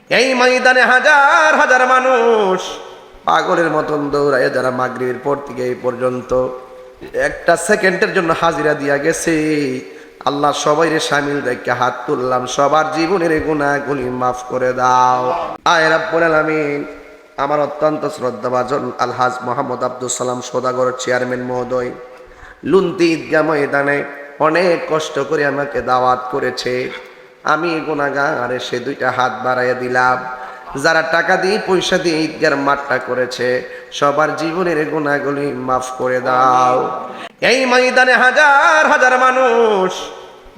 এই ময়দানে হাজার হাজার মানুষ পাগলের মতন দৌড়ায়, যারা মাগরিবের পর থেকে এই পর্যন্ত একটা সেকেন্ডের জন্য হাজিরা দিয়া গেছে। আল্লাহ সবাইরে শামিল দেখে হাত তুললাম, সবার জীবনের গুনাহগুলি মাফ করে দাও। আয় রাব্বুল আলামিন, আমার অত্যন্ত শ্রদ্ধাভাজন আলহাজ মোহাম্মদ আব্দুল সালাম সওদাগর চেয়ারম্যান মহোদয় লুন্তি ঈদগাহ ময়দানে অনেক কষ্ট করে আমাকে দাওয়াত করেছে। আমি গুনাহগার এসে দুইটা হাত বাড়াইয়া দিলাম। যারা টাকা দিয়ে পয়সা দিয়ে ঈদগার মাঠটা করেছে, সবার জীবনের গুনাহগুলি মাফ করে দাও। এই ময়দানে হাজার হাজার মানুষ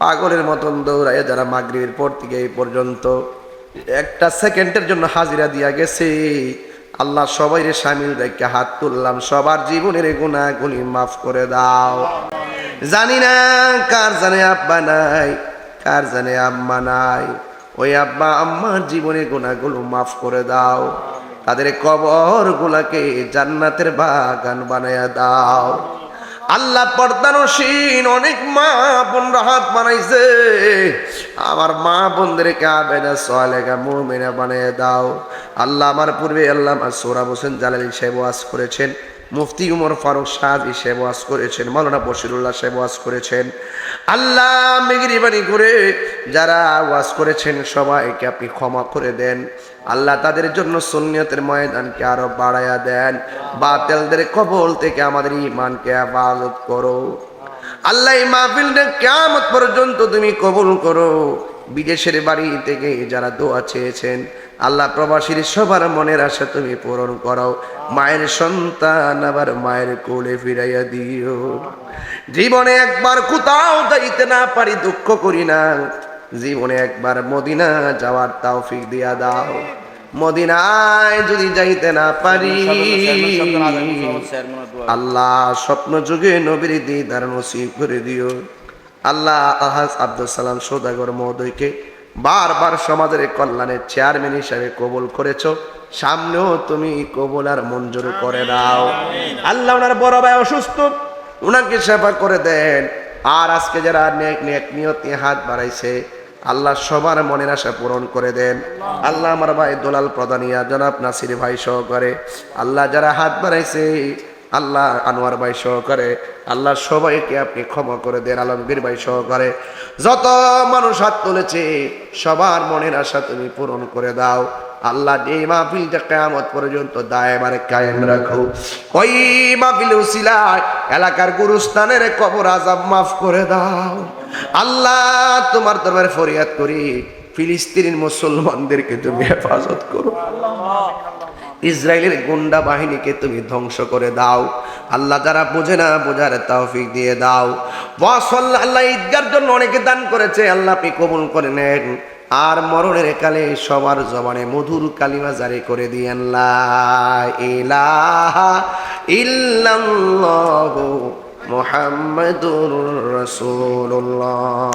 পাগলের মতন দৌড়ায়, যারা মাগরিবের পর থেকে এই পর্যন্ত একটা সেকেন্ডের জন্য হাজিরা দিয়া গেছে। আল্লাহ সবাইরে শামিল দেখে হাত তুললাম, সবার জীবনের গুনাহগুলি মাফ করে দাও। জানি না কার জানে আব্বা নাই, কার জানে আম্মা নাই। ওই আব্বা আম্মার জীবনের গুনাহগুলো মাফ করে দাও। তাদের কবর গুলাকে জান্নাতের বাগান বানায়া দাও। আল্লাহ পর্দানসীন অনেক মা বোনরা হাত বানাইছে, আমার মা বোনদেরকে আবেদা সালেহা মুমিনা বানিয়ে দাও। আল্লাহ আমার পূর্বে আল্লাহ সোহরাব হোসেন জালালী সাহেব ওয়াজ করেছেন, মুফতি উমর ফারুক সাহেব সাহেব ওয়াজ করেছেন, মাওলানা বশিরুল্লাহ সাহেব ওয়াজ করেছেন। আল্লাহ মেহেরবানি করে যারা ওয়াজ করেছেন সবাইকে আপনি ক্ষমা করে দেন। আল্লাহ তাদের জন্য সুন্নিয়তের ময়দানকে আরো বাড়ায়া দেন। বাতিলদের কবল থেকে আমাদের ঈমানকে হেফাজত করো। আল্লাহ এই মাহফিলটা কিয়ামত পর্যন্ত তুমি কবুল করো। বিদেশের বাড়ি থেকে যারা দোয়া চেয়েছেন, আল্লাহ প্রবাসীর সবার মনের আশা তুমি পূরণ করো। মায়ের সন্তান আবার মায়ের কোলে ফিরাইয়া দিও। জীবনে একবার কোথাও যাইতে না পারি দুঃখ করি না, জীবনে একবার মদিনা যাওয়ার তৌফিক দিয়া দাও। মদিনায় যদি যাইতে না পারি, আল্লাহ স্বপ্ন যুগে নবীর দিদার নসিব করে দিও। আল্লাহ আলহাজ আব্দুল সালাম সওদাগর মহোদয়কে বারবার সমাজের কল্যাণের চেয়ারম্যান হিসাবে কবুল করেছো, সামনেও তুমি কবুল আর মঞ্জুর করে দাও। আল্লাহ ওনার বড় ভাই অসুস্থ, ওনাকে সেবা করে দেন। আর আজকে যারা নেক নিয়তে হাত বাড়াইছে, আল্লাহ সবার মনের আশা পূরণ করে দেন। আল্লাহ আমার ভাই দোলাল প্রধানিয়া জনাব নাসির ভাই সহকারে, আল্লাহ যারা হাত বাড়াইছে, আল্লাহ আনোয়ার ভাই সহকারে, আল্লাহ সবাইকে আপনি ক্ষমা করে দেন। আলমগীর ভাই সহকারে যত মানুষ হাত তুলেছে, সবার মনের আশা তুমি পূরণ করে দাও। আল্লাহ এই মাহফিলটা কিয়ামত পর্যন্ত দায়মারে কায়েম রাখো। ওই মাহফিল উসিলায় এলাকার গুরুস্থানের কবর আযাব মাফ করে দাও। আল্লাহ তোমার দরবারে ফরিয়াদ করি, ফিলিস্তিনের মুসলমানদেরকে তুমি হেফাজত করো। ইসরায়েলের গুন্ডা বাহিনীকে তুমি ধ্বংস করে দাও। আল্লাহ যারা বোঝে না বোঝার তৌফিক দিয়ে দাও। আল্লাহ ঈদগার জন্য অনেকে দান করেছে, আল্লাহ আপনি কবুল করে নেন। আর মরণের কালে সবার জবানে মধুর কালিমা জারি করে দিয়েন, লা ইলাহা ইল্লাল্লাহু মুহাম্মাদুর রাসূলুল্লাহ।